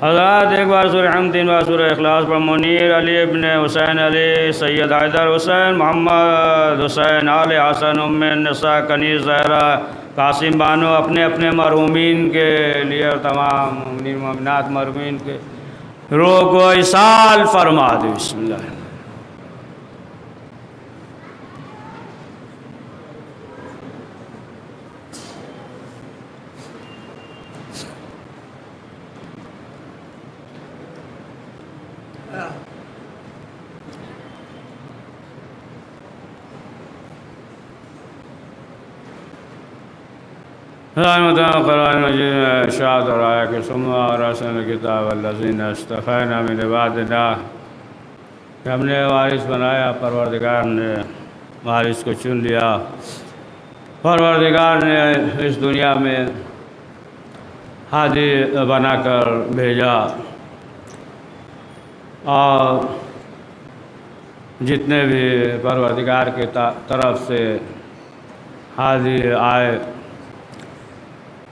حضرات ایک بار سورہ حمد، 3 بار سورہ اخلاص پر منیر علی ابن حسین علی، سید حیدر حسین، محمد حسین، آل حسن، ام النساء، کنیز زہرا، قاسم بانو، اپنے اپنے مرحومین کے لیے اور تمام مومنین مومنات مرحومین کے روح کو ایصال فرما دے۔ بسم اللہ۔ قرآن مجید میں ارشاد ہو رہا ہے کہ ثم اورثنا الکتاب الذین اصطفینا من عبادنا، کہ ہم نے وارث بنایا، پروردگار نے وارث کو چن لیا، پروردگار نے اس دنیا میں ہادی بنا کر بھیجا، اور جتنے بھی پروردگار کی طرف سے ہادی آئے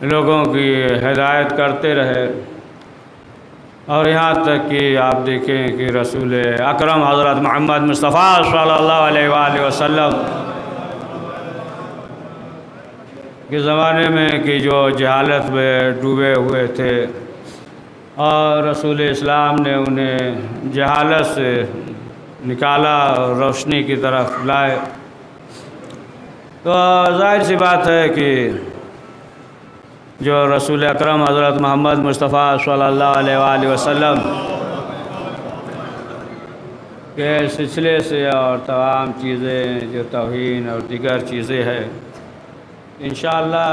لوگوں کی ہدایت کرتے رہے، اور یہاں تک کہ آپ دیکھیں کہ رسول اکرم حضرت محمد مصطفیٰ صلی اللہ علیہ وآلہ وسلم کے زمانے میں کہ جو جہالت میں ڈوبے ہوئے تھے، اور رسول اسلام نے انہیں جہالت سے نکالا اور روشنی کی طرف لائے، تو ظاہر سی بات ہے کہ جو رسول اکرم حضرت محمد مصطفیٰ صلی اللہ علیہ وآلہ وسلم کے سلسلے سے اور تمام چیزیں جو توہین اور دیگر چیزیں ہیں، انشاءاللہ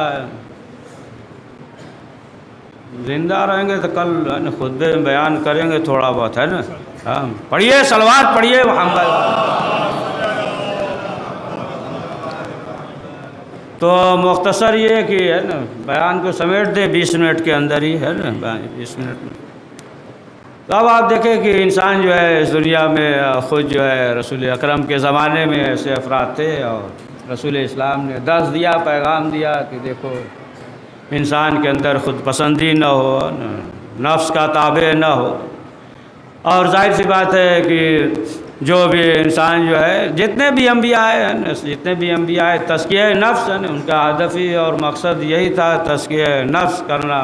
زندہ رہیں گے تو کل خطبے میں بیان کریں گے تھوڑا بہت، ہے نا؟ ہاں پڑھیے، صلوات پڑھیے محمد۔ تو مختصر یہ کہ ہے نا بیان کو سمیٹ دے 20 منٹ کے اندر ہی، ہے نا 20 منٹ میں۔ تو اب آپ دیکھیں کہ انسان جو ہے اس دنیا میں خود جو ہے رسول اکرم کے زمانے میں ایسے افراد تھے، اور رسول اسلام نے درس دیا، پیغام دیا کہ دیکھو انسان کے اندر خود پسندی نہ ہو، نفس کا تابع نہ ہو، اور ظاہر سی بات ہے کہ جو بھی انسان جو ہے جتنے بھی انبیاء ہیں، جتنے بھی انبیاء تزکیہ نفس ہیں، ان کا ہدف ہی اور مقصد یہی تھا تزکیہ نفس کرنا،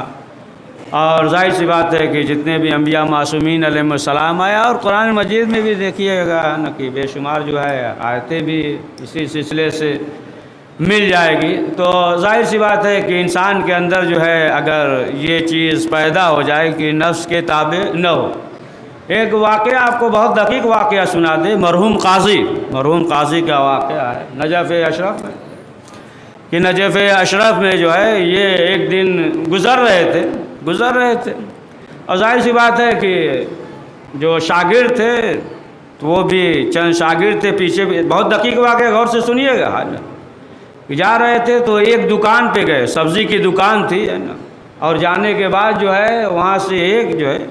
اور ظاہر سی بات ہے کہ جتنے بھی انبیاء معصومین علیہ السلام آیا، اور قرآن مجید میں بھی دیکھیے گا نا کہ بے شمار جو ہے آیتیں بھی اسی سلسلے سے مل جائے گی۔ تو ظاہر سی بات ہے کہ انسان کے اندر جو ہے اگر یہ چیز پیدا ہو جائے کہ نفس کے تابع نہ ہو۔ ایک واقعہ آپ کو بہت دقیق واقعہ سنا دے، مرحوم قاضی کا واقعہ ہے نجف اشرف میں، کہ نجف اشرف میں جو ہے یہ ایک دن گزر رہے تھے، اور ظاہر سی بات ہے کہ جو شاگرد تھے تو وہ بھی چند شاگرد تھے پیچھے بھی، بہت دقیق واقعہ غور سے سنیے گا۔ حال جا رہے تھے تو ایک دکان پہ گئے، سبزی کی دکان تھی، ہے نا، اور جانے کے بعد جو ہے وہاں سے ایک جو ہے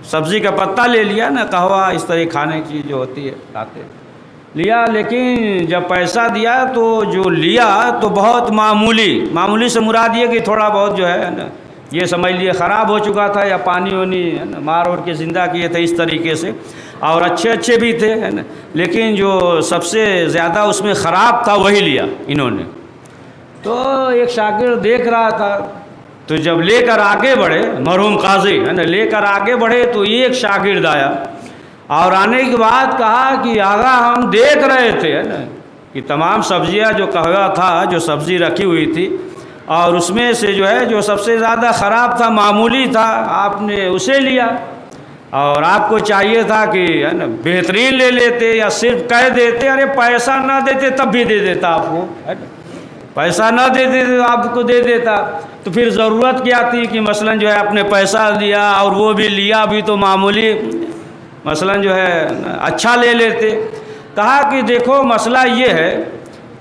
سبزی کا پتا لے لیا نا، قہوہ اس طرح کھانے کی چیز جو ہوتی ہے کھاتے لیا، لیکن جب پیسہ دیا تو جو لیا تو بہت معمولی سے مراد یہ کہ تھوڑا بہت جو ہے نا یہ سمجھ لیے خراب ہو چکا تھا، یا پانی وانی ہے نا مار اور کے زندہ کیے تھے اس طریقے سے، اور اچھے بھی تھے، ہے نا، لیکن جو سب سے زیادہ اس میں خراب تھا وہی لیا انہوں نے۔ تو ایک شاگرد دیکھ رہا تھا، تو جب لے کر آگے بڑھے مرحوم قاضی، ہے نا، لے کر آگے بڑھے تو ایک شاگرد آیا، اور آنے کے بعد کہا کہ آغا ہم دیکھ رہے تھے، ہے نا، کہ تمام سبزیاں جو قہوہ تھا، جو سبزی رکھی ہوئی تھی، اور اس میں سے جو ہے جو سب سے زیادہ خراب تھا، معمولی تھا، آپ نے اسے لیا، اور آپ کو چاہیے تھا کہ ہے نا بہترین لے لیتے، یا صرف کہہ دیتے، ارے پیسہ نہ دیتے تب بھی دے دیتا آپ کو، ہے نا، پیسہ نہ دیتے تو آپ کو دے دیتا، تو پھر ضرورت کیا تھی کہ مثلا جو ہے آپ نے پیسہ دیا اور وہ بھی لیا بھی تو معمولی مثلا جو ہے اچھا لے لیتے۔ کہا کہ دیکھو مسئلہ یہ ہے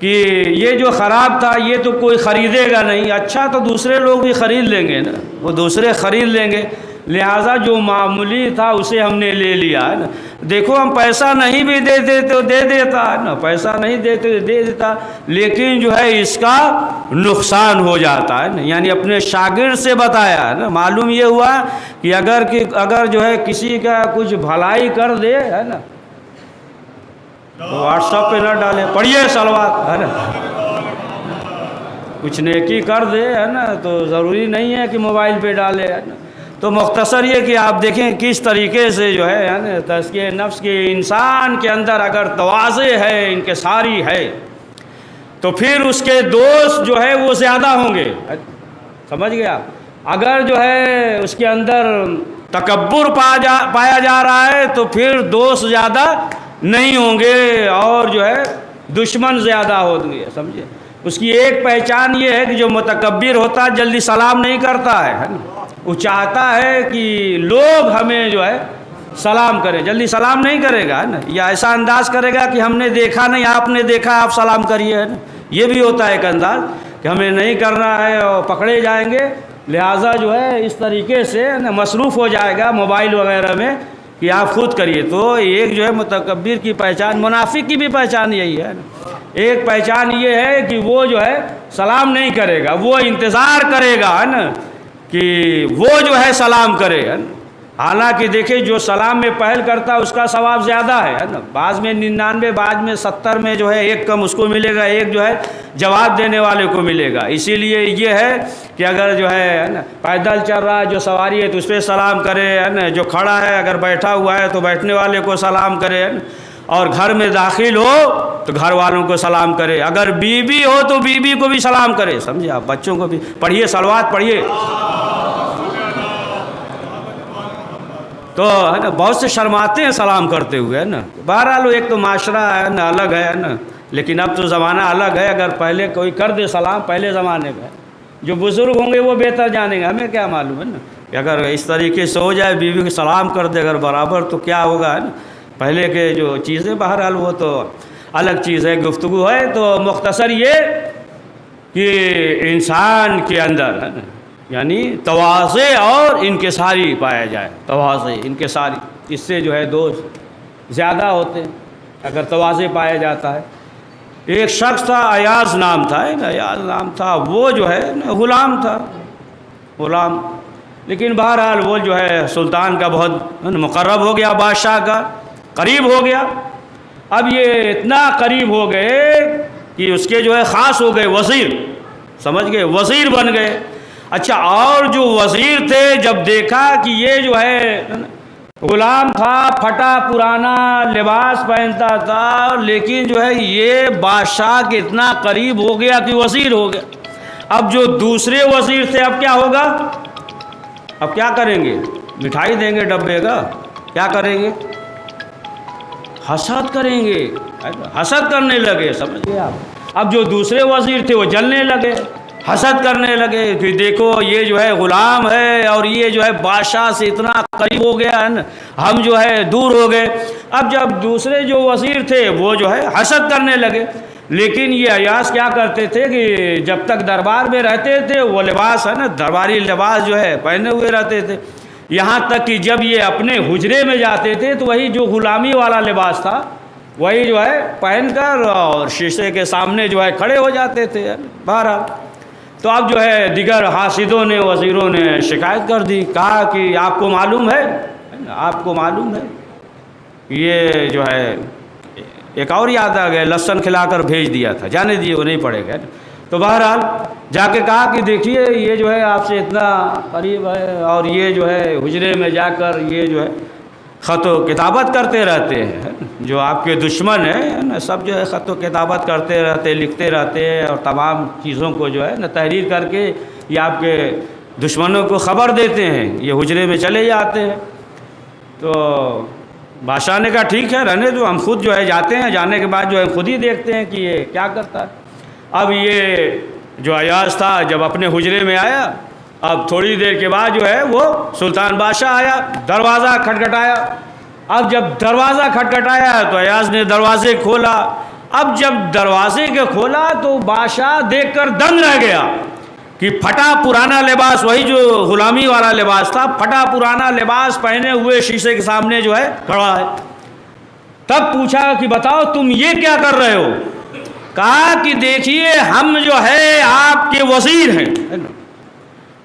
کہ یہ جو خراب تھا یہ تو کوئی خریدے گا نہیں، اچھا تو دوسرے لوگ بھی خرید لیں گے نا، وہ دوسرے خرید لیں گے، لہٰذا جو معمولی تھا اسے ہم نے لے لیا ہے نا. دیکھو ہم پیسہ نہیں بھی دیتے تو دے دیتا ہے نا, پیسہ نہیں دیتے تو دے دیتا, لیکن جو ہے اس کا نقصان ہو جاتا ہے نا. یعنی اپنے شاگرد سے بتایا ہے نا. معلوم یہ ہوا کہ اگر جو ہے کسی کا کچھ بھلائی کر دے ہے نا تو واٹس ایپ پہ نہ ڈالے, پڑھیے صلوات ہے نا. کچھ نیکی کر دے ہے نا تو ضروری نہیں ہے کہ موبائل پہ ڈالے ہے نا. تو مختصر یہ کہ آپ دیکھیں کس طریقے سے جو ہے نا تزکیہ نفس کے انسان کے اندر اگر تواضع ہے, انکساری ہے, تو پھر اس کے دوست جو ہے وہ زیادہ ہوں گے. سمجھ گئے آپ. اگر جو ہے اس کے اندر تکبر پایا جا رہا ہے تو پھر دوست زیادہ نہیں ہوں گے اور جو ہے دشمن زیادہ ہوں گے. سمجھے. اس کی ایک پہچان یہ ہے کہ جو متکبر ہوتا ہے جلدی سلام نہیں کرتا ہے نا. وہ چاہتا ہے کہ لوگ ہمیں جو ہے سلام کریں, جلدی سلام نہیں کرے گا ہے نا, یا ایسا انداز کرے گا کہ ہم نے دیکھا نہیں, آپ نے دیکھا آپ سلام کریے ہے نا. یہ بھی ہوتا ہے ایک انداز کہ ہمیں نہیں کرنا ہے اور پکڑے جائیں گے, لہٰذا جو ہے اس طریقے سے مصروف ہو جائے گا موبائل وغیرہ میں کہ آپ خود کریے. تو ایک جو ہے متکبر کی پہچان, منافق کی بھی پہچان یہی ہے نا. ایک پہچان یہ ہے کہ وہ جو ہے سلام نہیں کرے گا, وہ انتظار کرے گا ہے نا کہ وہ جو ہے سلام کرے ہے نا. حالانکہ دیکھیں جو سلام میں پہل کرتا ہے اس کا ثواب زیادہ ہے نا. بعض میں 99, بعض میں 70 میں جو ہے ایک کم اس کو ملے گا, ایک جو ہے جواب دینے والے کو ملے گا. اسی لیے یہ ہے کہ اگر جو ہے نا پیدل چل رہا ہے جو سواری ہے تو اس پہ سلام کرے ہے نا, جو کھڑا ہے اگر بیٹھا ہوا ہے تو بیٹھنے والے کو سلام کرے ہے نا, اور گھر میں داخل ہو تو گھر والوں کو سلام کرے, اگر بیوی ہو تو بیوی کو بھی سلام کرے. سمجھے آپ. بچوں کو بھی پڑھیے صلوات پڑھیے. تو ہے نا بہت سے شرماتے ہیں سلام کرتے ہوئے ہے نا. بہرحال ایک تو معاشرہ ہے نا الگ ہے نا, لیکن اب تو زمانہ الگ ہے. اگر پہلے کوئی کر دے سلام, پہلے زمانے میں جو بزرگ ہوں گے وہ بہتر جانیں گے, ہمیں کیا معلوم ہے نا. کہ اگر اس طریقے سے ہو جائے بیوی کو سلام کر دے اگر برابر تو کیا ہوگا ہے نا. پہلے کے جو چیزیں بہرحال وہ تو الگ چیز ہے, گفتگو ہے. تو مختصر یہ کہ انسان کے اندر ہے نا یعنی تواضع اور انکساری پایا جائے. تواضع انکساری, اس سے جو ہے دوست زیادہ ہوتے ہیں اگر تواضع پایا جاتا ہے. ایک شخص تھا, ایاز نام تھا, ایاز نام تھا, وہ جو ہے غلام تھا, غلام. لیکن بہرحال وہ جو ہے سلطان کا بہت مقرب ہو گیا, بادشاہ کا قریب ہو گیا. اب یہ اتنا قریب ہو گئے کہ اس کے جو ہے خاص ہو گئے, وزیر. سمجھ گئے, وزیر بن گئے. اچھا, اور جو وزیر تھے جب دیکھا کہ یہ جو ہے غلام تھا, پھٹا پرانا لباس پہنتا تھا, لیکن جو ہے یہ بادشاہ کے اتنا قریب ہو گیا کہ وزیر ہو گیا. اب جو دوسرے وزیر تھے اب کیا ہوگا, اب کیا کریں گے, مٹھائی دیں گے ڈبے کا, کیا کریں گے, حسد کریں گے, حسد کرنے لگے. سمجھ گئے آپ. اب جو دوسرے وزیر تھے وہ جلنے لگے, حسد کرنے لگے کہ دیکھو یہ جو ہے غلام ہے اور یہ جو ہے بادشاہ سے اتنا قریب ہو گیا ہے نا, ہم جو ہے دور ہو گئے. اب جب دوسرے جو وزیر تھے وہ جو ہے حسد کرنے لگے, لیکن یہ ایاز کیا کرتے تھے کہ جب تک دربار میں رہتے تھے وہ لباس ہے نا درباری لباس جو ہے پہنے ہوئے رہتے تھے, یہاں تک کہ جب یہ اپنے حجرے میں جاتے تھے تو وہی جو غلامی والا لباس تھا وہی جو ہے پہن کر اور شیشے کے سامنے جو ہے کھڑے ہو جاتے تھے. بہرحال تو اب جو ہے دیگر حاسدوں نے, وزیروں نے شکایت کر دی, کہا کہ آپ کو معلوم ہے, آپ کو معلوم ہے یہ جو ہے ایک اور یاد آ گیا, لہسن کھلا کر بھیج دیا تھا, جانے دیے وہ نہیں پڑے گا. تو بہرحال جا کے کہا کہ دیکھیے یہ جو ہے آپ سے اتنا قریب ہے اور یہ جو ہے حجرے میں جا کر یہ جو ہے خط و کتابت کرتے رہتے ہیں, جو آپ کے دشمن ہیں نا سب جو ہے خط و کتابت کرتے رہتے, لکھتے رہتے ہیں اور تمام چیزوں کو جو ہے نا تحریر کر کے یہ آپ کے دشمنوں کو خبر دیتے ہیں, یہ حجرے میں چلے جاتے ہیں. تو بادشاہ نے کہا ٹھیک ہے رہنے دو, ہم خود جو ہے جاتے ہیں, جانے کے بعد جو ہے خود ہی دیکھتے ہیں کہ یہ کیا کرتا ہے. اب یہ جو ایاز تھا جب اپنے حجرے میں آیا, اب تھوڑی دیر کے بعد جو ہے وہ سلطان بادشاہ آیا, دروازہ کھٹکھٹایا. اب جب دروازہ کھٹکھٹایا تو ایاز نے دروازے کھولا. اب جب دروازے کے کھولا تو بادشاہ دیکھ کر دنگ رہ گیا کہ پھٹا پرانا لباس، وہی جو غلامی والا لباس تھا، پھٹا پرانا لباس پہنے ہوئے شیشے کے سامنے جو ہے کھڑا ہے۔ تب پوچھا کہ بتاؤ تم یہ کیا کر رہے ہو؟ کہا کہ دیکھیے ہم جو ہے آپ کے وزیر ہیں،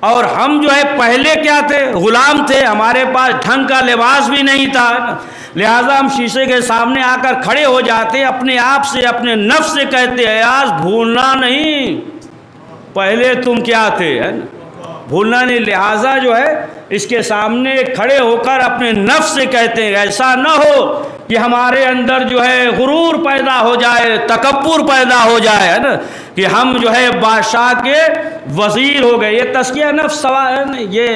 اور ہم جو ہے پہلے کیا تھے؟ غلام تھے، ہمارے پاس ڈھنگ کا لباس بھی نہیں تھا، لہٰذا ہم شیشے کے سامنے آ کر کھڑے ہو جاتے، اپنے آپ سے اپنے نفس سے کہتے ایاز بھولنا نہیں پہلے تم کیا تھے، بھولنا نہیں۔ لہٰذا جو ہے اس کے سامنے کھڑے ہو کر اپنے نفس سے کہتے ہیں ایسا نہ ہو کہ ہمارے اندر جو ہے غرور پیدا ہو جائے، تکبر پیدا ہو جائے، ہے نا، کہ ہم جو ہے بادشاہ کے وزیر ہو گئے۔ یہ تزکیہ نفس سوال ہے نا، یہ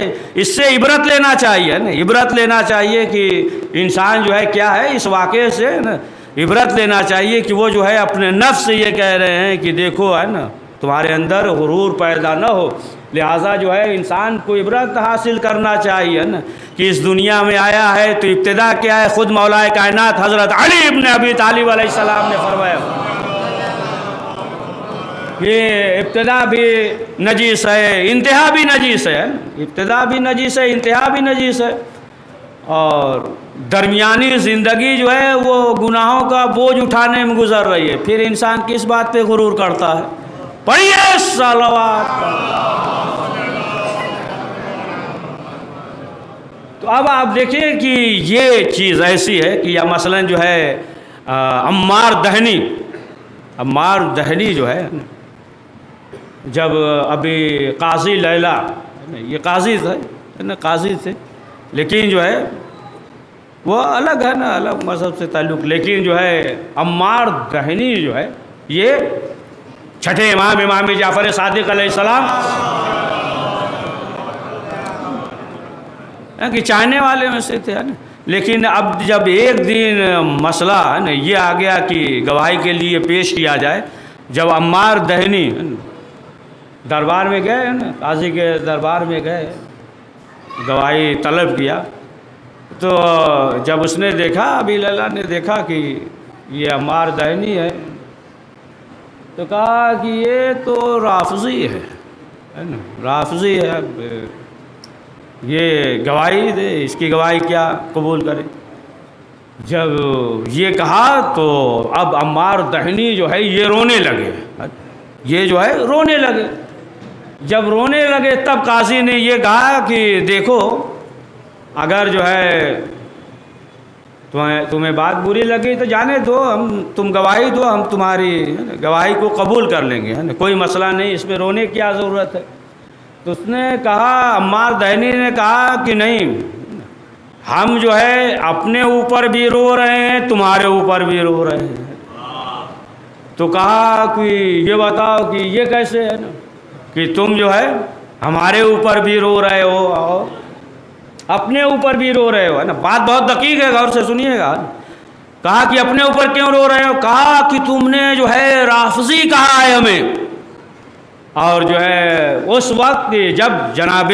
اس سے عبرت لینا چاہیے نا، عبرت لینا چاہیے کہ انسان جو ہے کیا ہے، اس واقعے سے نا عبرت لینا چاہیے کہ وہ جو ہے اپنے نفس سے یہ کہہ رہے ہیں کہ دیکھو ہے نا تمہارے اندر غرور پیدا نہ ہو۔ لہٰذا جو ہے انسان کو عبرت حاصل کرنا چاہیے نا کہ اس دنیا میں آیا ہے تو ابتدا کیا ہے؟ خود مولا کائنات حضرت علی ابن ابی طالب علیہ السلام نے فرمایا یہ ابتدا بھی نجیس ہے، انتہا بھی نجیس ہے، ابتدا بھی نجیس ہے، انتہا بھی نجیس ہے، اور درمیانی زندگی جو ہے وہ گناہوں کا بوجھ اٹھانے میں گزر رہی ہے، پھر انسان کس بات پہ غرور کرتا ہے؟ پڑھیے صلوات۔ تو اب آپ دیکھیں کہ یہ چیز ایسی ہے کہ یا مثلا جو ہے عمار دہنی جو ہے جب ابھی قاضی لیلا، یہ قاضی تھے، قاضی تھے، لیکن جو ہے وہ الگ ہے نا، الگ مذہب سے تعلق، لیکن جو ہے عمار دہنی جو ہے یہ چھٹے امام جعفر صادق علیہ السلام کہ چاہنے والے میں سے تھے، لیکن اب جب ایک دن مسئلہ ہے نا یہ آ گیا کہ گواہی کے لیے پیش کیا جائے، جب عمار دہنی دربار میں گئے نا، قاضی کے دربار میں گئے، گواہی طلب کیا، تو جب اس نے دیکھا، ابی لیلا نے دیکھا کہ یہ عمار دہنی ہے، تو کہا کہ یہ تو رافضی ہے نا، رافضی ہے، یہ گواہی دے، اس کی گواہی کیا قبول کرے۔ جب یہ کہا تو اب عمار دہنی جو ہے یہ رونے لگے، یہ جو ہے رونے لگے۔ جب رونے لگے تب قاضی نے یہ کہا کہ دیکھو اگر جو ہے تمہیں بات بری لگی تو جانے دو، تم گواہی دو، ہم تمہاری گواہی کو قبول کر لیں گے، کوئی مسئلہ نہیں، اس میں رونے کی کیا ضرورت ہے۔ تو اس نے کہا، عمار دہنی نے کہا کہ نہیں، ہم جو ہے اپنے اوپر بھی رو رہے ہیں، تمہارے اوپر بھی رو رہے ہیں۔ تو کہا کہ یہ بتاؤ کہ یہ کیسے ہے نا کہ تم جو ہے ہمارے اوپر بھی رو رہے ہو اور اپنے اوپر بھی رو رہے ہو، ہے نا، بات بہت دقیق ہے، غور سے سنیے گا۔ کہا کہ اپنے اوپر کیوں رو رہے ہو؟ کہا کہ تم نے جو ہے رافضی کہا ہے ہمیں، اور جو ہے اس وقت جب جناب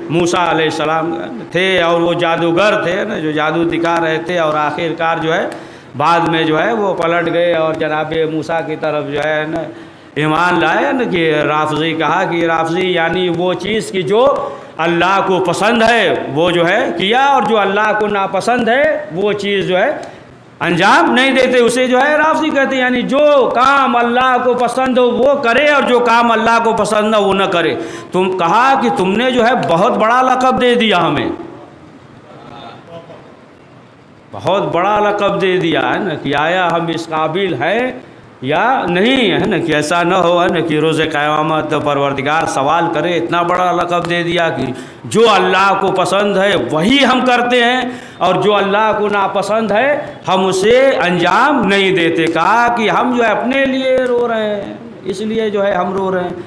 موسیٰ علیہ السلام تھے اور وہ جادوگر تھے نا جو جادو دکھا رہے تھے، اور آخر کار جو ہے بعد میں جو ہے وہ پلٹ گئے اور جناب موسیٰ کی طرف جو ہے نا ایمان لائے نا کہ رافضی کہا کہ رافضی یعنی وہ چیز کی جو اللہ کو پسند ہے وہ جو ہے کیا، اور جو اللہ کو ناپسند ہے وہ چیز جو ہے انجام نہیں دیتے، اسے جو ہے رافضی کہتے ہیں۔ یعنی جو کام اللہ کو پسند ہو وہ کرے اور جو کام اللہ کو پسند نہ وہ نہ کرے۔ تم کہا کہ تم نے جو ہے بہت بڑا لقب دے دیا ہمیں، بہت بڑا لقب دے دیا ہے نا کہ آیا ہم اس قابل ہیں یا نہیں، ہے نا، کہ ایسا نہ ہو ہے نا کہ روز قیامت پروردگار سوال کرے، اتنا بڑا لقب دے دیا کہ جو اللہ کو پسند ہے وہی ہم کرتے ہیں اور جو اللہ کو ناپسند ہے ہم اسے انجام نہیں دیتے۔ کہا کہ ہم جو ہے اپنے لیے رو رہے ہیں، اس لیے جو ہے ہم رو رہے ہیں،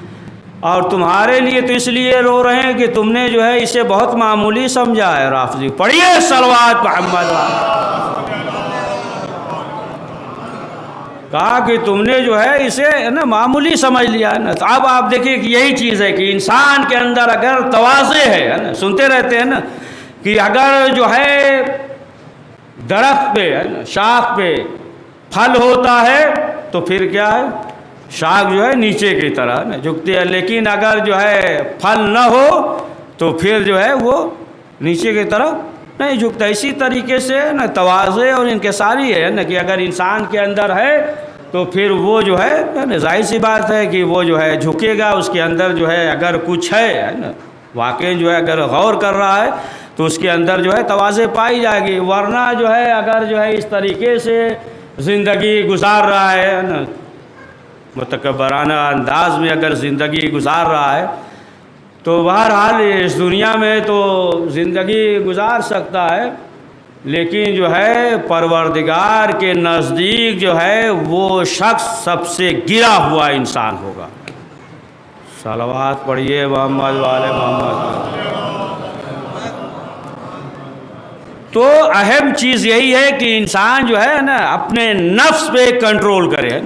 اور تمہارے لیے تو اس لیے رو رہے ہیں کہ تم نے جو ہے اسے بہت معمولی سمجھا ہے۔ رافضی پڑھیے صلوات محمد۔ کہا کہ تم نے جو ہے اسے نا معمولی سمجھ لیا ہے نا۔ تو اب آپ دیکھیں کہ یہی چیز ہے کہ انسان کے اندر اگر تواضع ہے نا، سنتے رہتے ہیں نا کہ اگر جو ہے درخت پہ ہے نا، شاخ پہ پھل ہوتا ہے تو پھر کیا ہے، شاخ جو ہے نیچے کی طرح نا جھکتی ہے، لیکن اگر جو ہے پھل نہ ہو تو پھر جو ہے وہ نیچے کی طرف نہیں جھکتا۔ اسی طریقے سے نا تواضع اور انکساری ہے نا کہ اگر انسان کے اندر ہے تو پھر وہ جو ہے نا ظاہر سی بات ہے کہ وہ جو ہے جھکے گا، اس کے اندر جو ہے اگر کچھ ہے نا واقعی جو ہے اگر غور کر رہا ہے تو اس کے اندر جو ہے تواضع پائی جائے گی، ورنہ جو ہے اگر جو ہے اس طریقے سے زندگی گزار رہا ہے نا متکبرانہ انداز میں اگر زندگی گزار رہا ہے تو بہرحال اس دنیا میں تو زندگی گزار سکتا ہے، لیکن جو ہے پروردگار کے نزدیک جو ہے وہ شخص سب سے گرا ہوا انسان ہوگا۔ صلوات پڑھیے محمد والے محمد۔ تو اہم چیز یہی ہے کہ انسان جو ہے نا اپنے نفس پہ کنٹرول کرے۔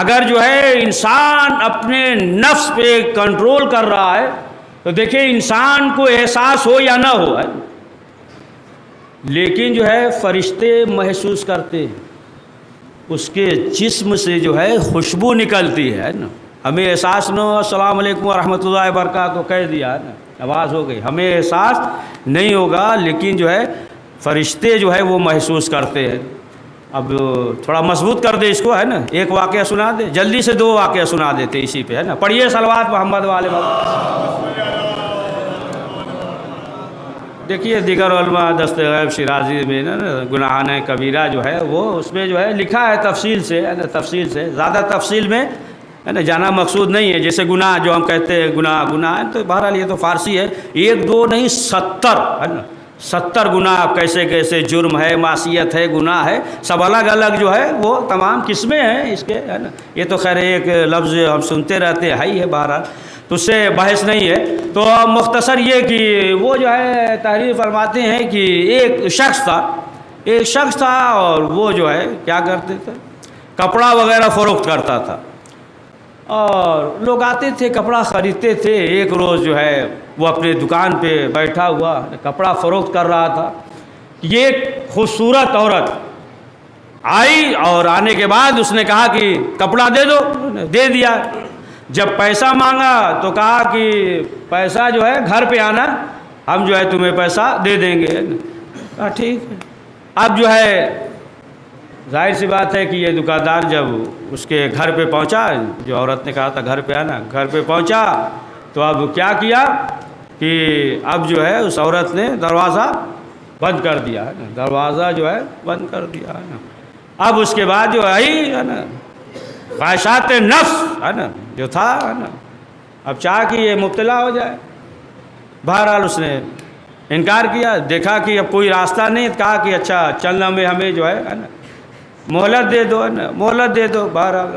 اگر جو ہے انسان اپنے نفس پہ کنٹرول کر رہا ہے تو دیکھیں انسان کو احساس ہو یا نہ ہو، لیکن جو ہے فرشتے محسوس کرتے ہیں، اس کے جسم سے جو ہے خوشبو نکلتی ہے نا، ہمیں احساس نہ ہو السلام علیکم ورحمۃ اللہ وبرکاتہ کہہ دیا ہے نا، آواز ہو گئی، ہمیں احساس نہیں ہوگا، لیکن جو ہے فرشتے جو ہے وہ محسوس کرتے ہیں۔ اب تھوڑا مضبوط کر دے اس کو ہے نا، ایک واقعہ سنا دے، جلدی سے دو واقعہ سنا دیتے اسی پہ ہے نا، پڑھیے صلوات محمد والے محمد۔ دیکھیے دیگر علماء دست غیب شیرازی میں نا گناہان کبیرہ جو ہے وہ اس میں جو ہے لکھا ہے تفصیل سے ہے نا، تفصیل سے زیادہ تفصیل میں ہے نا جانا مقصود نہیں ہے، جیسے گناہ جو ہم کہتے ہیں گناہ ہے تو بہرحال یہ تو فارسی ہے، ایک دو نہیں 70 ہے نا، 70 گناہ کیسے کیسے جرم ہے، معصیت ہے، گناہ ہے، سب الگ الگ جو ہے وہ تمام قسمیں ہیں اس کے ہے نا، یہ تو خیر ایک لفظ ہم سنتے رہتے ہیں ہی ہے بہرحال، تو اس سے بحث نہیں ہے۔ تو مختصر یہ کہ وہ جو ہے تحریر فرماتے ہیں کہ ایک شخص تھا اور وہ جو ہے کیا کرتے تھے، کپڑا وغیرہ فروخت کرتا تھا، اور لوگ آتے تھے کپڑا خریدتے تھے۔ ایک روز جو ہے وہ اپنے دکان پہ بیٹھا ہوا کپڑا فروخت کر رہا تھا، یہ ایک خوبصورت عورت آئی اور آنے کے بعد اس نے کہا کہ کپڑا دے دو، دے دیا۔ جب پیسہ مانگا تو کہا کہ پیسہ جو ہے گھر پہ آنا، ہم جو ہے تمہیں پیسہ دے دیں گے۔ کہا ٹھیک ہے۔ اب جو ہے ظاہر سی بات ہے کہ یہ دکاندار جب اس کے گھر پہ پہنچا، جو عورت نے کہا تھا گھر پہ آنا، گھر پہ پہنچا تو اب کیا کیا کہ اب جو ہے اس عورت نے دروازہ بند کر دیا ہے نا، دروازہ جو ہے بند کر دیا ہے نا۔ اب اس کے بعد جو ہے نا خواہشات نفس ہے نا جو تھا ہے نا، اب چاہ کہ یہ مبتلا ہو جائے، بہرحال اس نے انکار کیا، دیکھا کہ اب کوئی راستہ نہیں، کہا کہ اچھا چلنا میں ہمیں جو ہے نا مہلت دے دو ہے نا، مہلت دے دو۔ بہرحال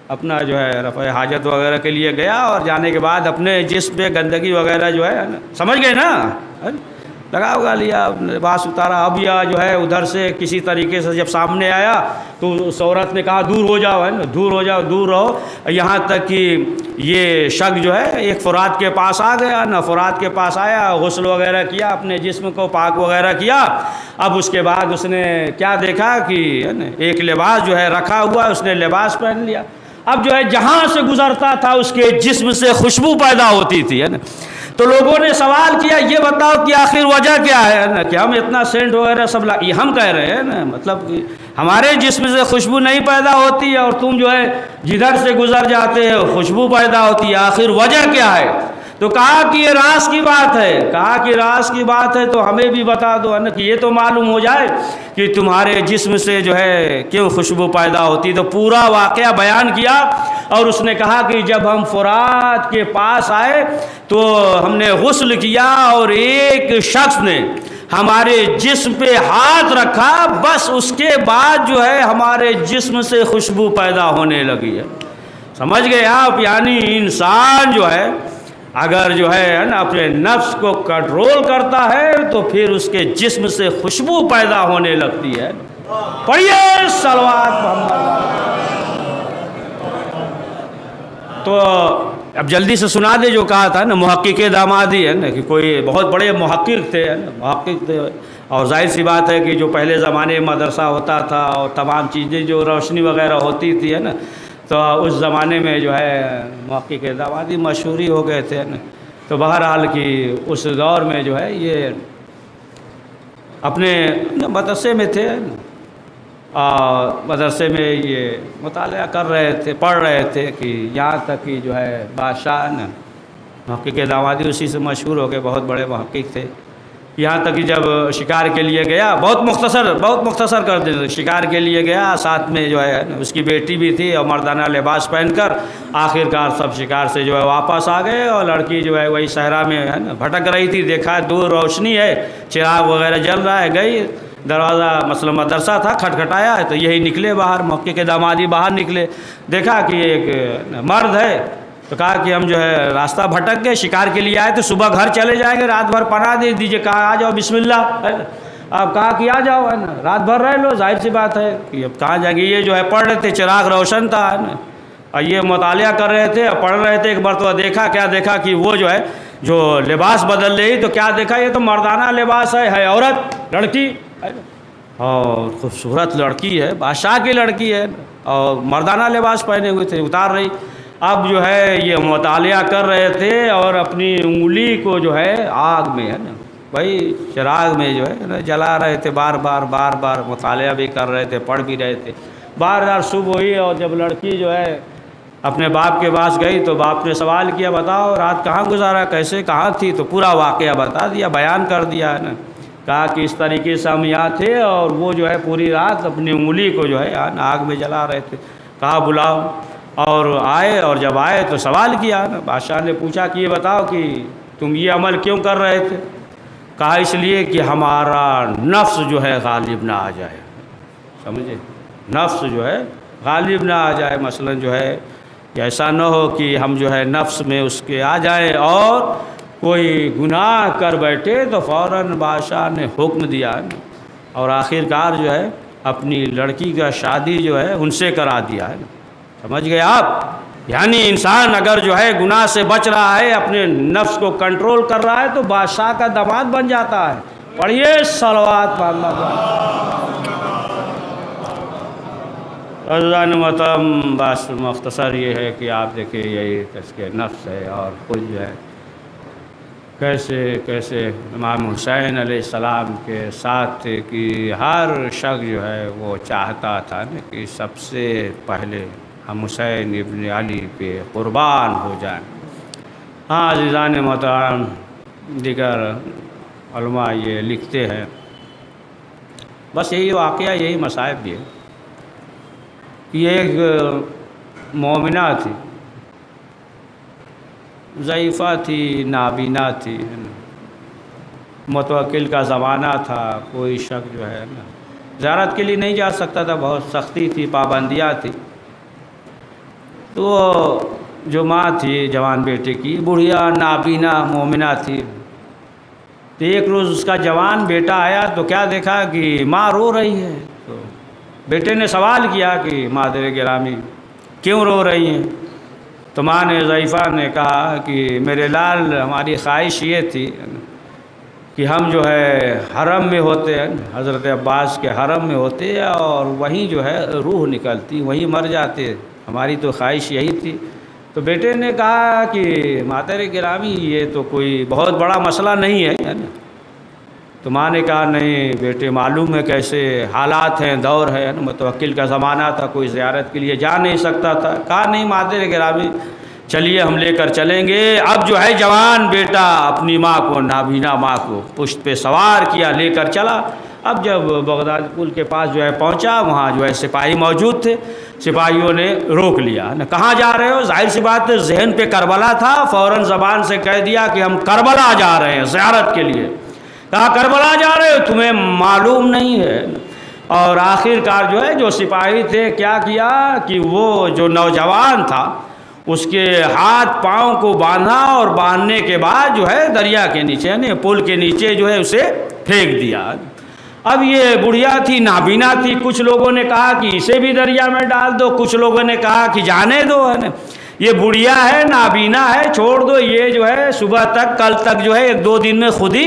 اپنا جو ہے رفع حاجت وغیرہ کے لیے گیا، اور جانے کے بعد اپنے جسم پہ گندگی وغیرہ جو ہے نا، سمجھ گئے نا، لگا ہوگا، لیا لباس اتارا۔ اب یہ جو ہے ادھر سے کسی طریقے سے جب سامنے آیا تو اس عورت نے کہا دور ہو جاؤ ہے نا، دور ہو جاؤ، دور رہو، یہاں تک کہ یہ شخص جو ہے ایک فرات کے پاس آ گیا نا، فرات کے پاس آیا، غسل وغیرہ کیا، اپنے جسم کو پاک وغیرہ کیا۔ اب اس کے بعد اس نے کیا دیکھا کہ ایک لباس جو ہے رکھا ہوا، اس نے لباس پہن لیا۔ اب جو ہے جہاں سے گزرتا تھا اس کے جسم سے خوشبو پیدا ہوتی تھی ہے نا، تو لوگوں نے سوال کیا یہ بتاؤ کہ آخر وجہ کیا ہے نا کہ ہم اتنا سینٹ وغیرہ سب یہ ہم کہہ رہے ہیں نا، مطلب کہ ہمارے جسم سے خوشبو نہیں پیدا ہوتی ہے اور تم جو ہے جدھر سے گزر جاتے ہو خوشبو پیدا ہوتی ہے، آخر وجہ کیا ہے؟ تو کہا کہ یہ راز کی بات ہے، کہا کہ راز کی بات ہے تو ہمیں بھی بتا دو نا کہ یہ تو معلوم ہو جائے کہ تمہارے جسم سے جو ہے کیوں خوشبو پیدا ہوتی۔ تو پورا واقعہ بیان کیا، اور اس نے کہا کہ جب ہم فرات کے پاس آئے تو ہم نے غسل کیا اور ایک شخص نے ہمارے جسم پہ ہاتھ رکھا، بس اس کے بعد جو ہے ہمارے جسم سے خوشبو پیدا ہونے لگی ہے۔ سمجھ گئے آپ؟ یعنی انسان جو ہے اگر جو ہے نا اپنے نفس کو کنٹرول کرتا ہے تو پھر اس کے جسم سے خوشبو پیدا ہونے لگتی ہے۔ پڑھیے صلوات محمد۔ تو اب جلدی سے سنا دے جو کہا تھا نا، محقق دامادی ہے نا کہ کوئی بہت بڑے محقق تھے محقق تھے، اور ظاہر سی بات ہے کہ جو پہلے زمانے میں مدرسہ ہوتا تھا اور تمام چیزیں جو روشنی وغیرہ ہوتی تھی ہے نا، تو اس زمانے میں جو ہے محقق دامادی مشہور ہی ہو گئے تھے نا. تو بہرحال کہ اس دور میں جو ہے یہ اپنے مدرسے میں تھے، مدرسے میں یہ مطالعہ کر رہے تھے، پڑھ رہے تھے کہ یہاں تک کہ جو ہے بادشاہ نا محقق دامادی اسی سے مشہور ہو گئے، بہت بڑے محقق تھے. یہاں تک کہ جب شکار کے لیے گیا، بہت مختصر کر دیں، شکار کے لیے گیا، ساتھ میں جو ہے اس کی بیٹی بھی تھی اور مردانہ لباس پہن کر آخرکار سب شکار سے جو ہے واپس آ گئے. اور لڑکی جو ہے وہی صحرا میں ہے نا بھٹک رہی تھی، دیکھا دور روشنی ہے، چراغ وغیرہ جل رہا ہے، گئی دروازہ مثلا مدرسہ تھا، کھٹکھٹایا ہے تو یہی نکلے باہر، محقق دامادی باہر نکلے، دیکھا کہ ایک مرد ہے. تو کہا کہ ہم جو ہے راستہ بھٹک گئے، شکار کے لیے آئے تو صبح گھر چلے جائیں گے، رات بھر پناہ دے دیجیے. کہا آ جاؤ بسم اللہ. اب کہا کہ آ جاؤ ہے نا، رات بھر رہ لو، ظاہر سی بات ہے کہ اب کہاں جائیں گے. یہ جو ہے پڑھ رہے تھے، چراغ روشن تھا ہے نا، اور یہ مطالعہ کر رہے تھے، پڑھ رہے تھے. ایک مرتبہ دیکھا کہ وہ جو ہے جو لباس بدل رہی تو کیا دیکھا، یہ تو مردانہ لباس ہے عورت، لڑکی اور خوبصورت لڑکی ہے، بادشاہ کی لڑکی ہے اور مردانہ لباس پہنے ہوئے تھے، اتار رہی. اب جو ہے یہ مطالعہ کر رہے تھے اور اپنی انگلی کو جو ہے آگ میں ہے نا بھائی چراغ میں جو ہے نا جلا رہے تھے، بار بار مطالعہ بھی کر رہے تھے، پڑھ بھی رہے تھے. بار صبح ہوئی اور جب لڑکی جو ہے اپنے باپ کے پاس گئی تو باپ نے سوال کیا، بتاؤ رات کہاں گزارا، کیسے کہاں تھی؟ تو پورا واقعہ بتا دیا، بیان کر دیا ہے نا. کہا کہ اس طریقے سے ہم یہاں تھے اور وہ جو ہے پوری رات اپنی انگلی کو جو ہے آگ میں جلا رہے تھے. کہا بلاؤ، اور آئے، اور جب آئے تو سوال کیا نا. بادشاہ نے پوچھا کہ یہ بتاؤ کہ تم یہ عمل کیوں کر رہے تھے؟ کہا اس لیے کہ ہمارا نفس جو ہے غالب نہ آ جائے. سمجھے، نفس جو ہے غالب نہ آ جائے. مثلا جو ہے ایسا نہ ہو کہ ہم جو ہے نفس میں اس کے آ جائیں اور کوئی گناہ کر بیٹھے تو فوراً بادشاہ نے حکم دیا نا، اور آخرکار جو ہے اپنی لڑکی کا شادی جو ہے ان سے کرا دیا ہے نا. سمجھ گئے آپ؟ یعنی انسان اگر جو ہے گناہ سے بچ رہا ہے، اپنے نفس کو کنٹرول کر رہا ہے تو بادشاہ کا داماد بن جاتا ہے. پڑھیے صلوات محمد. عزیزان محترم، بس مختصر یہ ہے کہ آپ دیکھیں یہی تزکیہ نفس ہے، اور خود جو ہے کیسے امام حسین علیہ السلام کے ساتھ کہ ہر شخص جو ہے وہ چاہتا تھا نا کہ سب سے پہلے ہم حسین ابن علی پہ قربان ہو جائیں. ہاں عزیزان محترم، دیگر علماء یہ لکھتے ہیں، بس یہی واقعہ، یہی مصائب بھی ہے کہ یہ ایک مومنہ تھی، ضعیفہ تھی، نابینا تھی، متوکل کا زمانہ تھا، کوئی شخص جو ہے نا زیارت کے لیے نہیں جا سکتا تھا، بہت سختی تھی، پابندیاں تھی. تو جو ماں تھی جوان بیٹے کی، بڑھیا نابینا مومنہ تھی. تو ایک روز اس کا جوان بیٹا آیا تو کیا دیکھا کہ ماں رو رہی ہے. تو بیٹے نے سوال کیا کہ مادر گرامی کیوں رو رہی ہیں؟ تو ماں نے ضعیفہ نے کہا کہ میرے لال، ہماری خواہش یہ تھی کہ ہم جو ہے حرم میں ہوتے ہیں، حضرت عباس کے حرم میں ہوتے اور وہیں جو ہے روح نکلتی، وہیں مر جاتے، ہماری تو خواہش یہی تھی. تو بیٹے نے کہا کہ مادر گرامی یہ تو کوئی بہت بڑا مسئلہ نہیں ہے نا. تو ماں نے کہا نہیں بیٹے، معلوم ہے کیسے حالات ہیں، دور ہے نا، متوکل کا زمانہ تھا، کوئی زیارت کے لیے جا نہیں سکتا تھا. کہا نہیں مادر گرامی، چلیے ہم لے کر چلیں گے. اب جو ہے جوان بیٹا اپنی ماں کو، نابینا ماں کو پشت پہ سوار کیا، لے کر چلا. اب جب بغداد پل کے پاس جو ہے پہنچا، وہاں جو ہے سپاہی موجود تھے. سپاہیوں نے روک لیا نا، کہاں جا رہے ہو؟ ظاہر سی بات ہے ذہن پہ کربلا تھا، فوراً زبان سے کہہ دیا کہ ہم کربلا جا رہے ہیں زیارت کے لیے. کہا کربلا جا رہے ہو، تمہیں معلوم نہیں ہے؟ اور آخرکار جو ہے جو سپاہی تھے کیا کیا کہ وہ جو نوجوان تھا اس کے ہاتھ پاؤں کو باندھا، اور باندھنے کے بعد جو ہے دریا کے نیچے یعنی پل کے نیچے جو ہے اسے پھینک دیا. اب یہ بڑھیا تھی، نابینا تھی. کچھ لوگوں نے کہا کہ اسے بھی دریا میں ڈال دو، کچھ لوگوں نے کہا کہ جانے دو ہے نا، یہ بڑھیا ہے، نابینا ہے، چھوڑ دو، یہ جو ہے صبح تک، کل تک جو ہے 1-2 دن میں خود ہی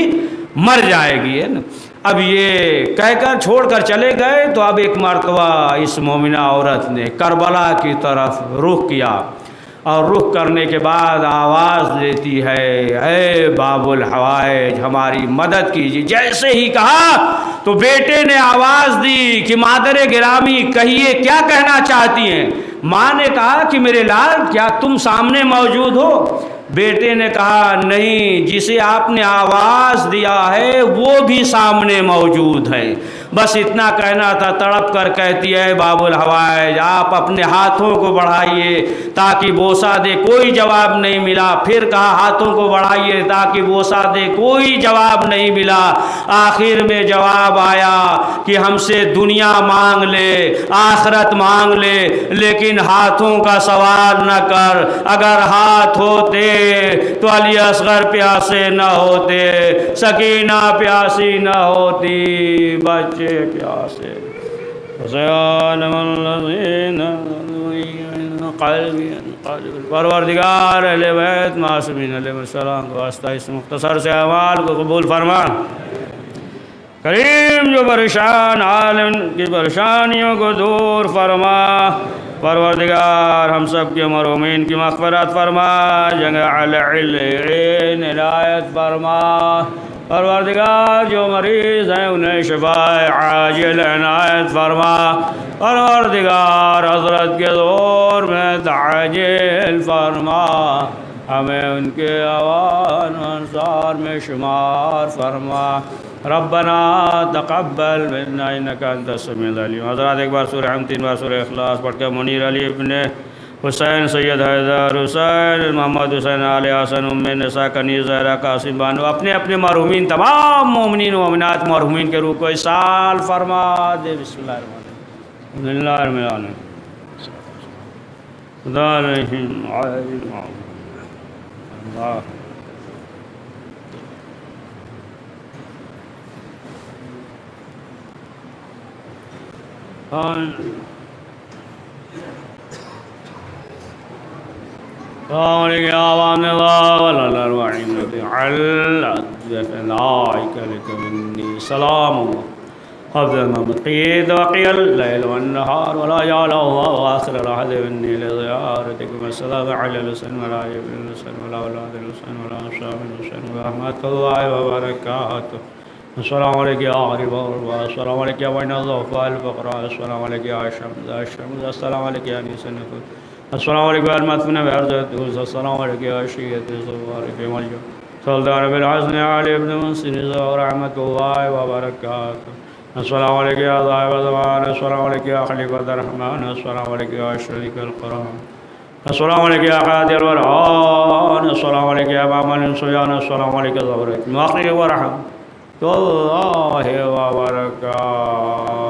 مر جائے گی ہے نا. اب یہ کہہ کر چھوڑ کر چلے گئے تو اب ایک مرتبہ اس مومنہ عورت نے کربلا کی طرف رخ کیا، اور رخ کرنے کے بعد آواز دیتی ہے، اے باب الحوائج ہماری مدد کیجیے۔ جیسے ہی کہا تو بیٹے نے آواز دی کہ مادر گرامی کہیے کیا کہنا چاہتی ہیں؟ ماں نے کہا کہ میرے لال کیا تم سامنے موجود ہو؟ بیٹے نے کہا نہیں، جسے آپ نے آواز دیا ہے وہ بھی سامنے موجود ہے۔ بس اتنا کہنا تھا، تڑپ کر کہتی ہے باب الحوائج آپ اپنے ہاتھوں کو بڑھائیے تاکہ بوسہ دے، کوئی جواب نہیں ملا۔ پھر کہا ہاتھوں کو بڑھائیے تاکہ بوسہ دے، کوئی جواب نہیں ملا۔ آخر میں جواب آیا کہ ہم سے دنیا مانگ لے، آخرت مانگ لے، لیکن ہاتھوں کا سوال نہ کر۔ اگر ہاتھ ہوتے تو علی اصغر پیاسے نہ ہوتے، سکینہ پیاسی نہ ہوتی، بچے پیاسے۔ پروردگار اہل بیت معصومین علیہ السلام کو واسطہ اس مختصر سے اعمال کو قبول فرما۔ کریم جو پریشان عالم کی پریشانیوں کو دور فرما۔ پروردگار ہم سب کے مرحومین کی مغفرت فرما، جنگ علین عنایت فرما۔ پروردگار جو مریض ہیں انہیں شفاء عاجل عنایت فرما۔ پروردگار حضرت کے دور میں تعجیل فرما، ہمیں ان کے اوان انصار میں شمار فرما۔ ربنا تقبل منا انک انت السمیع العلیم۔ حضرات ایک بار سورہ ہم 3 بار سورہ اخلاص پڑھ کے منیر علی ابن حسین، سید حیدر حسین، محمد حسین، آل حسن، ام نساء، کنیز، زہرا، قاسم بانو، اپنے اپنے مرحومین تمام مومنین و مومنات مرحومین کے روح کو اصال فرما دے۔ بسم اللہ الرحمن الرحیم، الحمد للہ رب العالمین، خدا رحیم عالم اللہ۔ قولك يا عوام الله ولا الأرواحين علت بفنائك لك مني سلام الله قبل الموت قيد وقي الليل والنهار ولا جعل الله آخر العهد مني لزيارتكم السلام على الحسين ولا ابن الحسين ولا أولاد الحسين ولا أصحاب الحسين ورحمة الله وبركاته. السلام عليك يا غريب الغرباء، السلام عليك يا وين الضعفاء الفقراء، السلام عليك يا الشمس، السلام عليك يا نيس النفوس، السلام عليك يا المدفون بأرض الدوس، السلام عليك يا شيعة الزوار في ملجأ سلطان بالحسن علي بن منصر ورحمة الله وبركاته. السلام عليك يا ضاحب الزمان، السلام عليك يا خليفة الرحمن، السلام عليك يا شريك القرآن، السلام عليك يا قادر الورعان، السلام عليك يا مامن الصيان، السلام عليك يا ظهر المغرب ورحمة الله وبركاته.